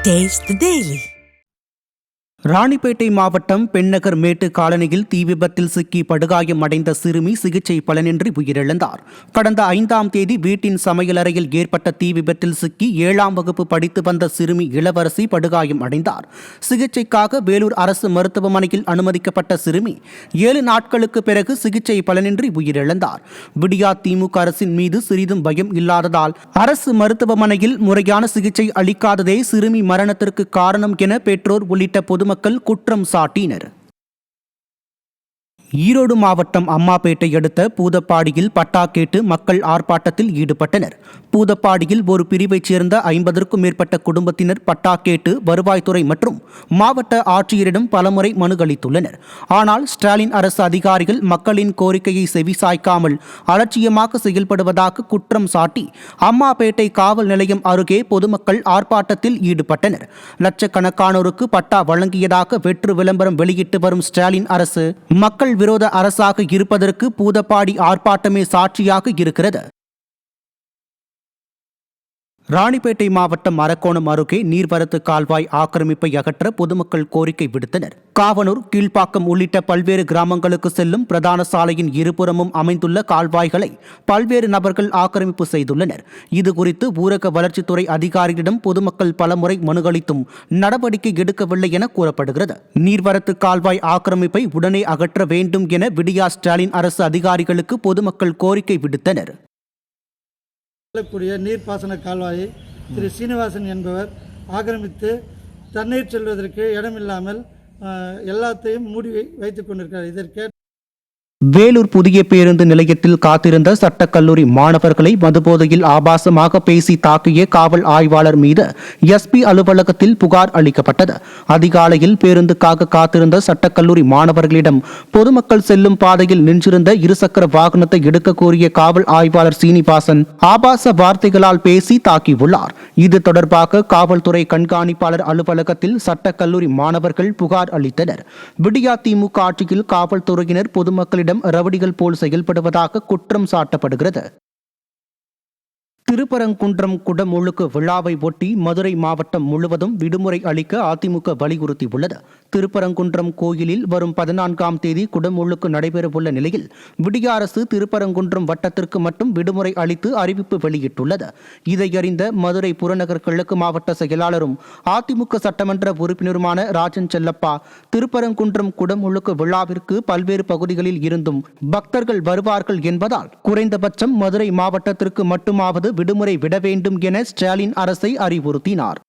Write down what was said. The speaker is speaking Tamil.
Taste the Daily. ராணிப்பேட்டை மாவட்டம் பெண்ணகர் மேட்டு காலனியில் தீ விபத்தில் சிக்கி படுகாயம் அடைந்த சிறுமி சிகிச்சை பலனின்றி உயிரிழந்தார். கடந்த 5ஆம் தேதி வீட்டின் சமையலறையில் ஏற்பட்ட தீ விபத்தில் சிக்கி 7ஆம் வகுப்பு படித்து வந்த சிறுமி இளவரசி படுகாயம் அடைந்தார். சிகிச்சைக்காக வேலூர் அரசு மருத்துவமனையில் அனுமதிக்கப்பட்ட சிறுமி 7 நாட்களுக்கு பிறகு சிகிச்சை பலனின்றி உயிரிழந்தார். விடியா திமுக அரசின் மீது சிறிதும் பயம் இல்லாததால் அரசு மருத்துவமனையில் முறையான சிகிச்சை அளிக்காததே சிறுமி மரணத்திற்கு காரணம் என பெற்றோர் உள்ளிட்ட பொதுமக்கள் குற்றம் சாட்டினர். ஈரோடு மாவட்டம் அம்மாபேட்டை அடுத்த பூதப்பாடியில் பட்டா கேட்டு மக்கள் ஆர்ப்பாட்டத்தில் ஈடுபட்டனர். பூதப்பாடியில் ஒரு பிரிவைச் சேர்ந்த 50க்கும் மேற்பட்ட குடும்பத்தினர் பட்டா கேட்டு வருவாய்த்துறை மற்றும் மாவட்ட ஆட்சியரிடம் பலமுறை மனு அளித்துள்ளனர். ஆனால் ஸ்டாலின் அரசு அதிகாரிகள் மக்களின் கோரிக்கையை செவிசாய்க்காமல் அலட்சியமாக செயல்படுவதாக குற்றம் சாட்டி அம்மாபேட்டை காவல் நிலையம் அருகே பொதுமக்கள் ஆர்ப்பாட்டத்தில் ஈடுபட்டனர். லட்சக்கணக்கானோருக்கு பட்டா வழங்கியதாக வெற்று விளம்பரம் வெளியிட்டு வரும் ஸ்டாலின் அரசு மக்கள் விரோத அரசாக இருப்பதற்கு பூதப்பாடி ஆர்ப்பாட்டமே சாட்சியாக இருக்கிறது. ராணிப்பேட்டை மாவட்டம் அரக்கோணம் அருகே நீர்வரத்து கால்வாய் ஆக்கிரமிப்பை அகற்ற பொதுமக்கள் கோரிக்கை விடுத்தனர். காவனூர், கீழ்ப்பாக்கம் உள்ளிட்ட பல்வேறு கிராமங்களுக்கு செல்லும் பிரதான சாலையின் இருபுறமும் அமைந்துள்ள கால்வாய்களை பல்வேறு நபர்கள் ஆக்கிரமிப்பு செய்துள்ளனர். இதுகுறித்து ஊரக வளர்ச்சித்துறை அதிகாரிகளிடம் பொதுமக்கள் பலமுறை மனு அளித்தும் நடவடிக்கை எடுக்கவில்லை என கூறப்படுகிறது. நீர்வரத்து கால்வாய் ஆக்கிரமிப்பை உடனே அகற்ற வேண்டும் என விடியா ஸ்டாலின் அரசு அதிகாரிகளுக்கு பொதுமக்கள் கோரிக்கை விடுத்தனர். நீர்ப்பாசன கால்வாயை திரு சீனிவாசன் என்பவர் ஆக்கிரமித்து தண்ணீர் செல்வதற்கு இடமில்லாமல் எல்லாத்தையும் மூடி வைத்துக் கொண்டிருக்கிறார். இதற்கு வேலூர் புதிய பேருந்து நிலையத்தில் காத்திருந்த சட்டக்கல்லூரி மாணவர்களை மதுபோதையில் ஆபாசமாக பேசி தாக்கிய காவல் ஆய்வாளர் மீது எஸ்பி அலுவலகத்தில் புகார் அளிக்கப்பட்டது. அதிகாலையில் பேருந்துக்காக காத்திருந்த சட்டக்கல்லூரி மாணவர்களிடம் பொதுமக்கள் செல்லும் பாதையில் நின்றிருந்த இருசக்கர வாகனத்தை எடுக்க கோரிய காவல் ஆய்வாளர் சீனிவாசன் ஆபாச வார்த்தைகளால் பேசி தாக்கியுள்ளார். இது தொடர்பாக காவல்துறை கண்காணிப்பாளர் அலுவலகத்தில் சட்டக்கல்லூரி மாணவர்கள் புகார் அளித்தனர். விடியா திமுக ஆட்சியில் காவல்துறையினர் பொதுமக்களிடம் ரவுடிகள் போல் செயல்படுவதாக குற்றம் சாட்டப்படுகிறது. திருப்பரங்குன்றம் குடமுழுக்கு விழாவை ஒட்டி மதுரை மாவட்டம் முழுவதும் விடுமுறை அளிக்க அதிமுக வலியுறுத்தியுள்ளது. திருப்பரங்குன்றம் கோயிலில் வரும் 14ஆம் தேதி குடமுழுக்கு நடைபெறவுள்ள நிலையில் விடிய அரசு திருப்பரங்குன்றம் வட்டத்திற்கு மட்டும் விடுமுறை அளித்து அறிவிப்பு வெளியிட்டுள்ளது. இதையறிந்த மதுரை புறநகர் கிழக்கு மாவட்ட செயலாளரும் அதிமுக சட்டமன்ற உறுப்பினருமான ராஜன் செல்லப்பா திருப்பரங்குன்றம் குடமுழுக்கு விழாவிற்கு பல்வேறு பகுதிகளில் இருந்தும் பக்தர்கள் வருவார்கள் என்பதால் குறைந்தபட்சம் மதுரை மாவட்டத்திற்கு மட்டுமாவது விடுமுறை விட வேண்டும் என ஸ்டாலின் அரசை அறிவுறுத்தினார்.